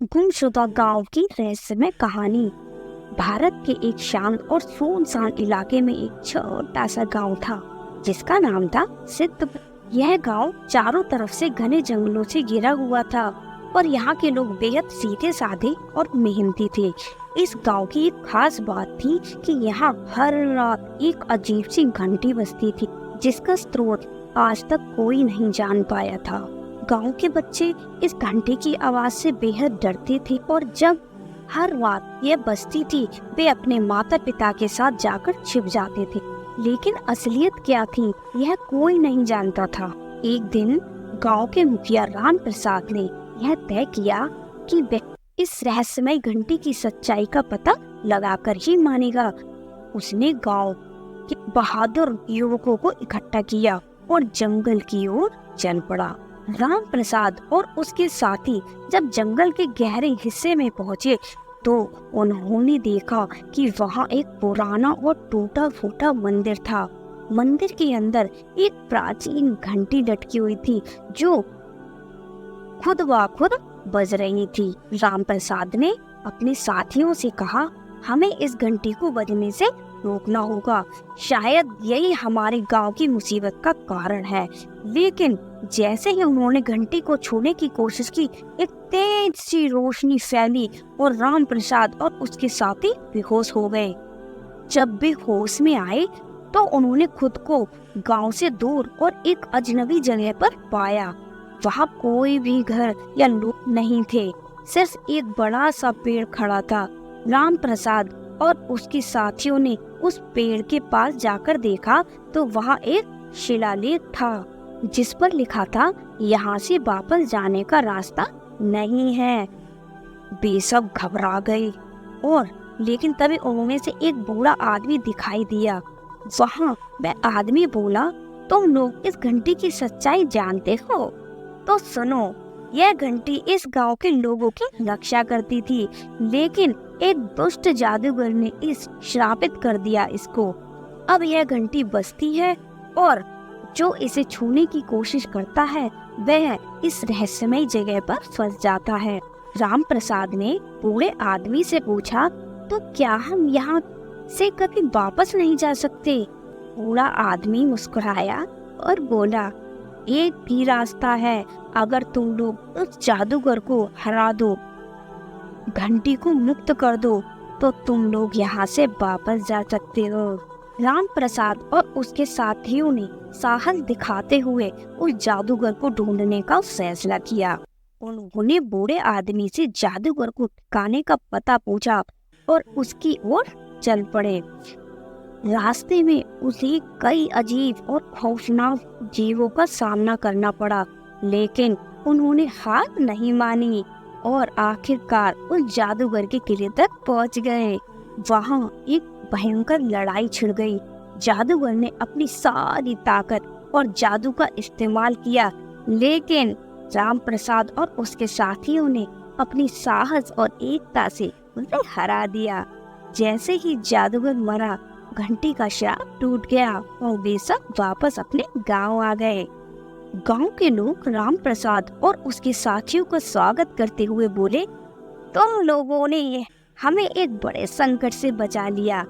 गुमशुदा गांव की रहस्यमय कहानी। भारत के एक शांत और सुनसान इलाके में एक छोटा सा गांव था जिसका नाम था सिद्धपुर। यह गांव चारों तरफ से घने जंगलों से घिरा हुआ था और यहाँ के लोग बेहद सीधे साधे और मेहनती थे। इस गांव की एक खास बात थी कि यहाँ हर रात एक अजीब सी घंटी बजती थी जिसका स्रोत आज तक कोई नहीं जान पाया था। गांव के बच्चे इस घंटे की आवाज से बेहद डरते थे और जब हर रात यह बजती थी वे अपने माता पिता के साथ जाकर छिप जाते थे। लेकिन असलियत क्या थी यह कोई नहीं जानता था। एक दिन गांव के मुखिया राम प्रसाद ने यह तय किया कि वह इस रहस्यमय घंटी की सच्चाई का पता लगाकर ही मानेगा। उसने गांव के बहादुर युवकों को इकट्ठा किया और जंगल की ओर चल पड़ा। राम प्रसाद और उसके साथी जब जंगल के गहरे हिस्से में पहुंचे तो उन्होंने देखा कि वहां एक पुराना और टूटा फूटा मंदिर था। मंदिर के अंदर एक प्राचीन घंटी लटकी हुई थी जो खुद ब खुद बज रही थी। राम प्रसाद ने अपने साथियों से कहा, हमें इस घंटी को बजने से रोकना होगा। शायद यही हमारे गांव की मुसीबत का कारण है। लेकिन जैसे ही उन्होंने घंटी को छूने की कोशिश की, एक तेज सी रोशनी फैली और राम प्रसाद और उसके साथी बेहोश हो गए। जब वे होश में आए तो उन्होंने खुद को गांव से दूर और एक अजनबी जगह पर पाया। वहां कोई भी घर या लोग नहीं थे, सिर्फ एक बड़ा सा पेड़ खड़ा था। राम प्रसाद और उसके साथियों ने उस पेड़ के पास जाकर देखा तो वहाँ एक शिलालेख था जिस पर लिखा था, यहाँ से वापस जाने का रास्ता नहीं है। वे सब घबरा गए और लेकिन तभी उनमें से एक बूढ़ा आदमी दिखाई दिया। वहाँ वह आदमी बोला, तुम लोग इस घंटी की सच्चाई जानते हो? तो सुनो, यह घंटी इस गांव के लोगों की रक्षा करती थी, लेकिन एक दुष्ट जादूगर ने इस श्रापित कर दिया इसको। अब यह घंटी बजती है और जो इसे छूने की कोशिश करता है वह इस रहस्यमय जगह पर फंस जाता है। राम प्रसाद ने बूढ़े आदमी से पूछा, तो क्या हम यहाँ से कभी वापस नहीं जा सकते? बूढ़ा आदमी मुस्कुराया और बोला, एक भी रास्ता है, अगर तुम लोग उस जादूगर को हरा दो, घंटी को मुक्त कर दो, तो तुम लोग यहाँ से वापस जा सकते हो। राम प्रसाद और उसके साथियों ने साहस दिखाते हुए उस जादूगर को ढूंढने का फैसला किया। उन्होंने बूढ़े आदमी से जादूगर को ठिकाने का पता पूछा और उसकी ओर चल पड़े। रास्ते में उसे कई अजीब और खौफनाक जीवों का सामना करना पड़ा, लेकिन उन्होंने हार नहीं मानी और आखिरकार उस जादूगर के किले तक पहुंच गए। वहां एक भयंकर लड़ाई छिड़ गई। जादूगर ने अपनी सारी ताकत और जादू का इस्तेमाल किया, लेकिन राम प्रसाद और उसके साथियों ने अपनी साहस और एकता से उसे हरा दिया। जैसे ही जादूगर मरा, घंटी का श्राप टूट गया और वे सब वापस अपने गांव आ गए। गांव के लोग राम प्रसाद और उसके साथियों का स्वागत करते हुए बोले, तुम लोगों ने हमें एक बड़े संकट से बचा लिया।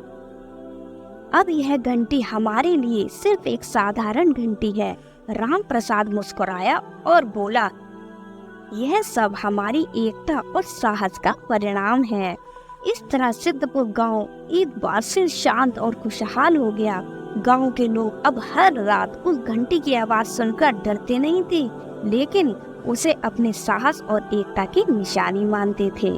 अब यह घंटी हमारे लिए सिर्फ एक साधारण घंटी है। राम प्रसाद मुस्कुराया और बोला, यह सब हमारी एकता और साहस का परिणाम है। इस तरह सिद्धपुर गांव एक बार फिर शांत और खुशहाल हो गया। गांव के लोग अब हर रात उस घंटी की आवाज सुनकर डरते नहीं थे, लेकिन उसे अपने साहस और एकता की निशानी मानते थे।